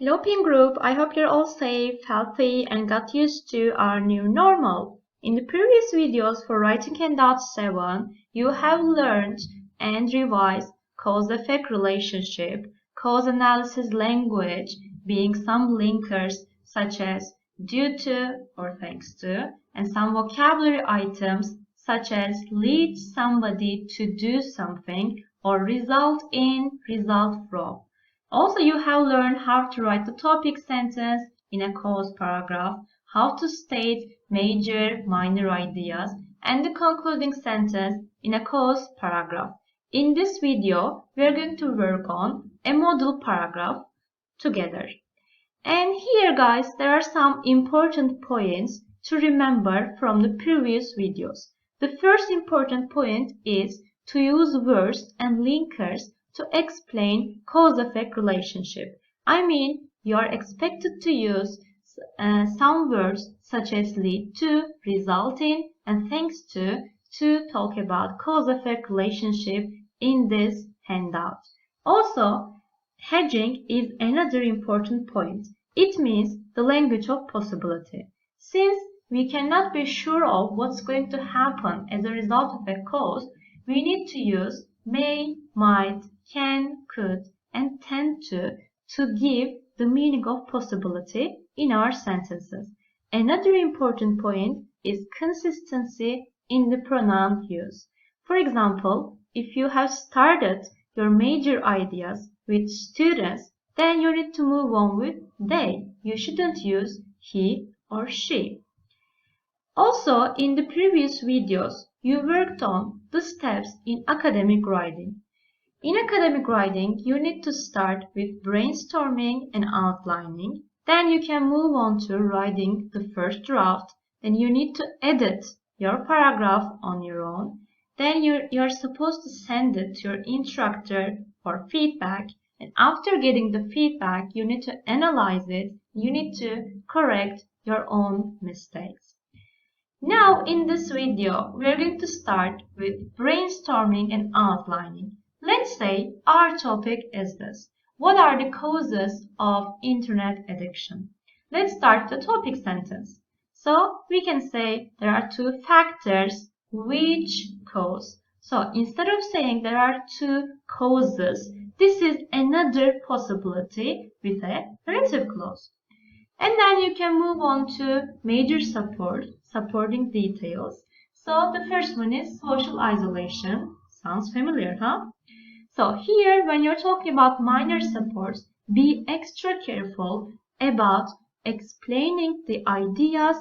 Hello Ping Group, I hope you're all safe, healthy and got used to our new normal. In the previous videos for writing handout 7, you have learned and revised cause-effect relationship, cause analysis language, being some linkers such as due to or thanks to, and some vocabulary items such as lead somebody to do something or result in, result from. Also, you have learned how to write the topic sentence in a cause paragraph, how to state major, minor ideas, and the concluding sentence in a cause paragraph. In this video, we are going to work on a model paragraph together. And here, guys, there are some important points to remember from the previous videos. The first important point is to use words and linkers to explain cause-effect relationship. I mean, you are expected to use some words such as lead to, result in, and thanks to talk about cause-effect relationship in this handout. Also, hedging is another important point. It means the language of possibility. Since we cannot be sure of what's going to happen as a result of a cause, we need to use may, might, can, could, and tend to give the meaning of possibility in our sentences. Another important point is consistency in the pronoun use. For example, if you have started your major ideas with students, then you need to move on with they. You shouldn't use he or she. Also, in the previous videos, you worked on the steps in academic writing. In academic writing, you need to start with brainstorming and outlining. Then you can move on to writing the first draft. Then you need to edit your paragraph on your own. Then you're supposed to send it to your instructor for feedback. And after getting the feedback, you need to analyze it. You need to correct your own mistakes. Now, in this video, we're going to start with brainstorming and outlining. Let's say our topic is this. What are the causes of internet addiction? Let's start the topic sentence. So we can say there are two factors which cause. So instead of saying there are two causes, this is another possibility with a relative clause. And then you can move on to major supporting details. So the first one is social isolation. Sounds familiar, huh? So here, when you're talking about minor supports, be extra careful about explaining the ideas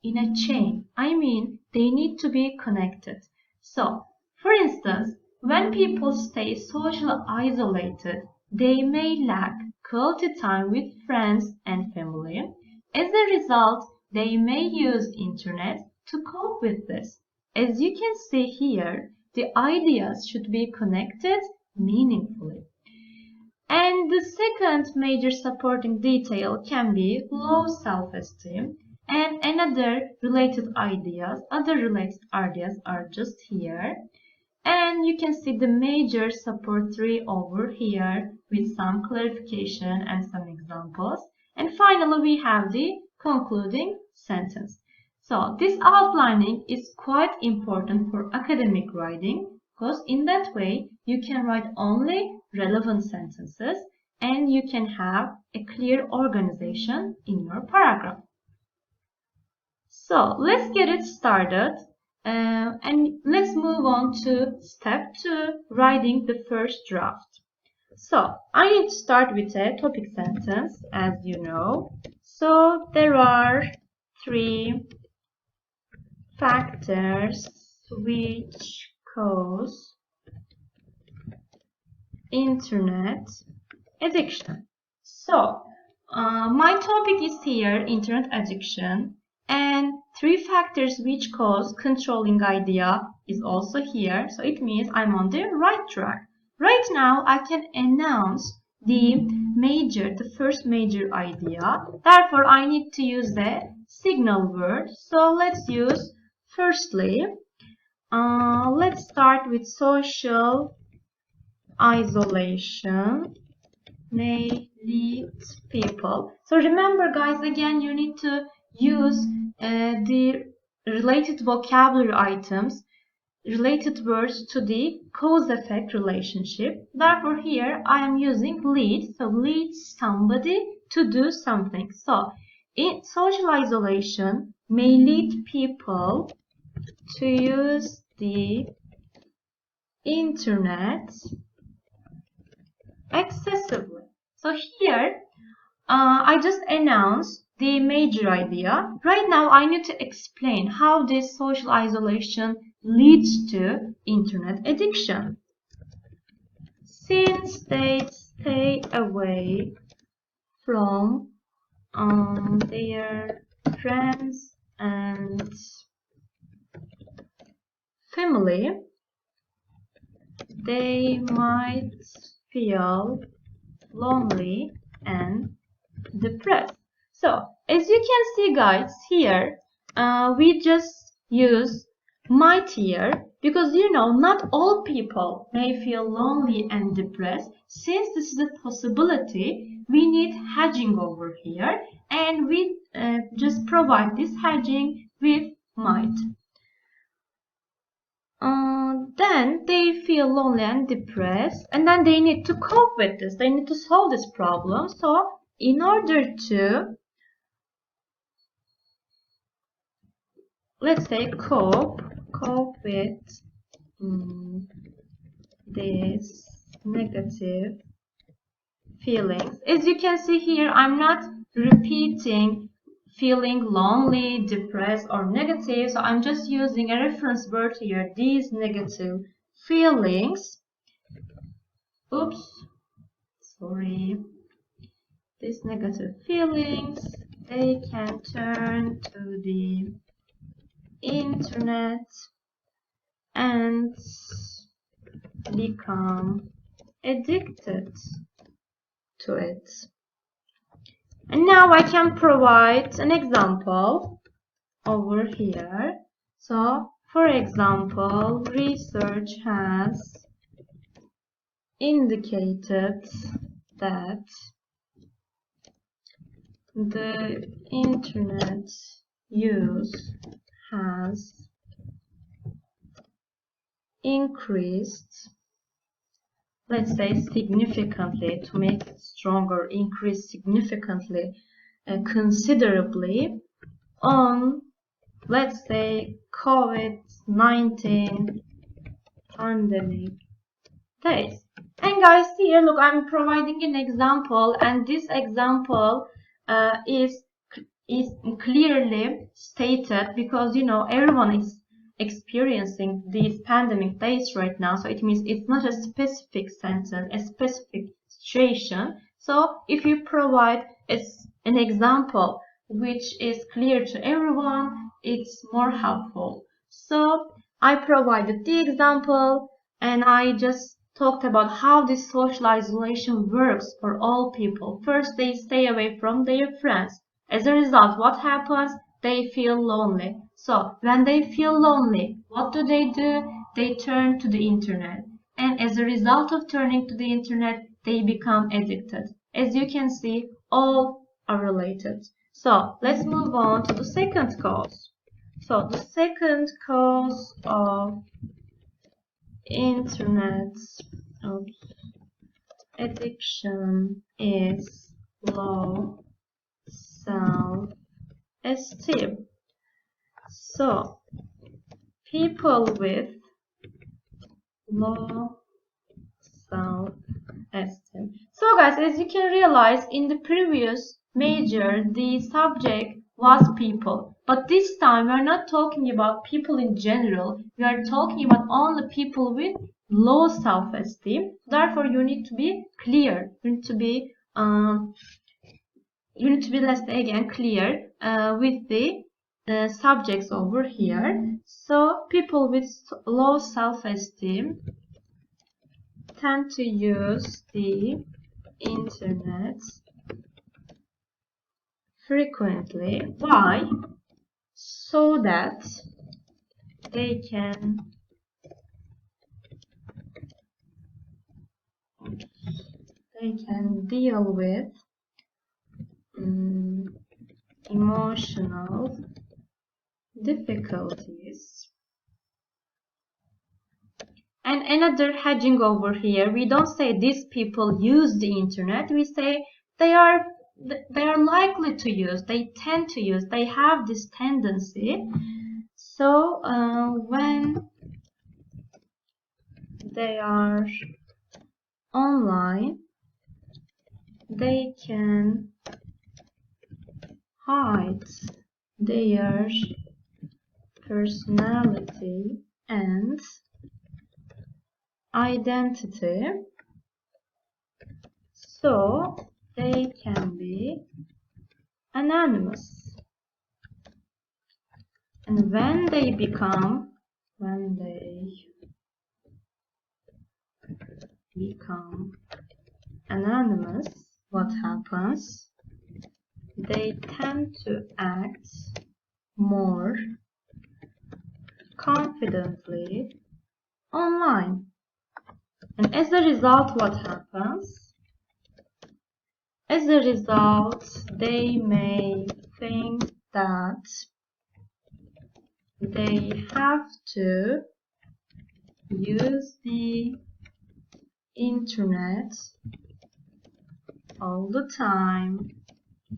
in a chain. I mean, they need to be connected. So, for instance, when people stay socially isolated, they may lack quality time with friends and family. As a result, they may use internet to cope with this. As you can see here, the ideas should be connected meaningfully. And the second major supporting detail can be low self-esteem, and other related ideas are just here. And you can see the major support tree over here with some clarification and some examples. And finally, we have the concluding sentence. So this outlining is quite important for academic writing, because in that way you can write only relevant sentences and you can have a clear organization in your paragraph. So let's get it started and let's move on to step 2, writing the first draft. So I need to start with a topic sentence, as you know. So there are 3 factors which cause internet addiction. So my topic is here, internet addiction, and 3 factors which cause controlling idea is also here. So it means I'm on the right track. Right now I can announce the first major idea. Therefore I need to use the signal word. So let's use firstly, let's start with social isolation may lead people. So remember guys, again you need to use the related vocabulary items, related words to the cause-effect relationship. Therefore here I am using lead, so lead somebody to do something. So in social isolation may lead people to use the internet excessively. So here I just announced the major idea. Right now I need to explain how this social isolation leads to internet addiction. Since they stay away from their friends and family, they might feel lonely and depressed. So as you can see guys, here we just use might here because you know not all people may feel lonely and depressed. Since this is a possibility, we need hedging over here, and we just provide this hedging with might. Then they feel lonely and depressed, and then they need to cope with this. They need to solve this problem. So in order to, let's say, cope with these negative feelings. As you can see here, I'm not repeating feeling lonely, depressed, or negative. So I'm just using a reference word here, these negative feelings. Oops, sorry. These negative feelings, they can turn to the internet and become addicted to it. And now I can provide an example over here. So, for example, research has indicated that the internet use has increased, let's say significantly, to make it stronger, increase significantly, considerably on, let's say, COVID-19 pandemic days. And guys, here look, I'm providing an example, and this example is clearly stated because you know everyone is experiencing these pandemic days right now, so it means it's not a specific sentence, a specific situation. So if you provide an example which is clear to everyone, it's more helpful. So I provided the example, and I just talked about how this social isolation works for all people. First, they stay away from their friends. As a result, what happens? They feel lonely. So when they feel lonely, what do? They turn to the internet. And as a result of turning to the internet, they become addicted. As you can see, all are related. So let's move on to the second cause. So the second cause of internet addiction is low self-esteem. So people with low self-esteem. So guys, as you can realize, in the previous major the subject was people, but this time we are not talking about people in general. We are talking about only people with low self-esteem. Therefore you need to be clear. You need to be let's say again clear with the subjects over here. So people with low self-esteem tend to use the internet frequently. Why? So that they they can deal with emotional difficulties. And another hedging over here, we don't say these people use the internet, we say they are likely to use, they tend to use, they have this tendency. So when they are online, they can hide their personality and identity, so they can be anonymous. And when they become anonymous, what happens? They tend to act more confidently online. And as a result, what happens? As a result, they may think that they have to use the internet all the time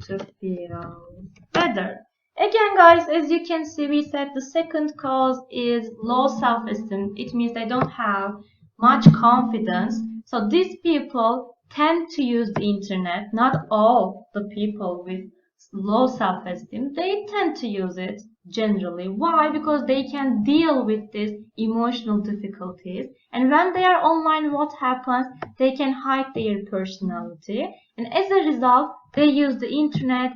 to feel better. Again, guys, as you can see, we said the second cause is low self-esteem. It means they don't have much confidence. So these people tend to use the internet. Not all the people with low self-esteem, they tend to use it generally. Why? Because they can deal with these emotional difficulties. And when they are online, what happens? They can hide their personality. And as a result, they use the internet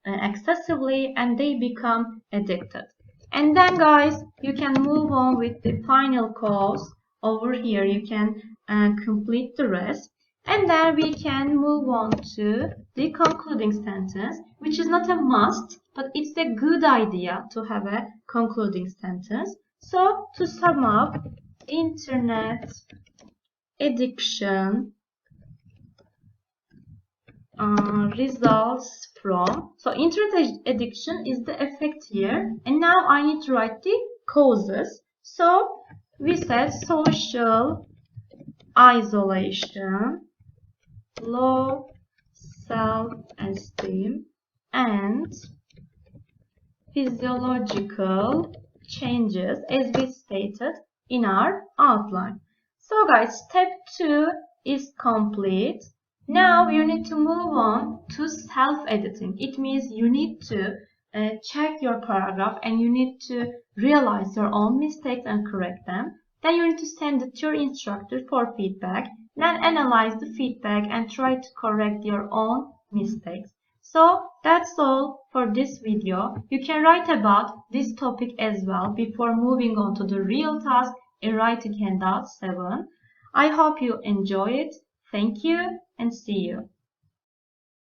excessively and they become addicted. And then, guys, you can move on with the final cause. Over here, you can complete the rest. And then we can move on to the concluding sentence, which is not a must, but it's a good idea to have a concluding sentence. So, to sum up, internet addiction results from, so internet addiction is the effect here, and now I need to write the causes. So, we said social isolation, low self-esteem, and physiological changes as we stated in our outline. So guys, step 2 is complete. Now you need to move on to self-editing. It means you need to check your paragraph and you need to realize your own mistakes and correct them. Then you need to send it to your instructor for feedback. Then analyze the feedback and try to correct your own mistakes. So that's all for this video. You can write about this topic as well before moving on to the real task in Writing Handout 7. I hope you enjoy it. Thank you and see you.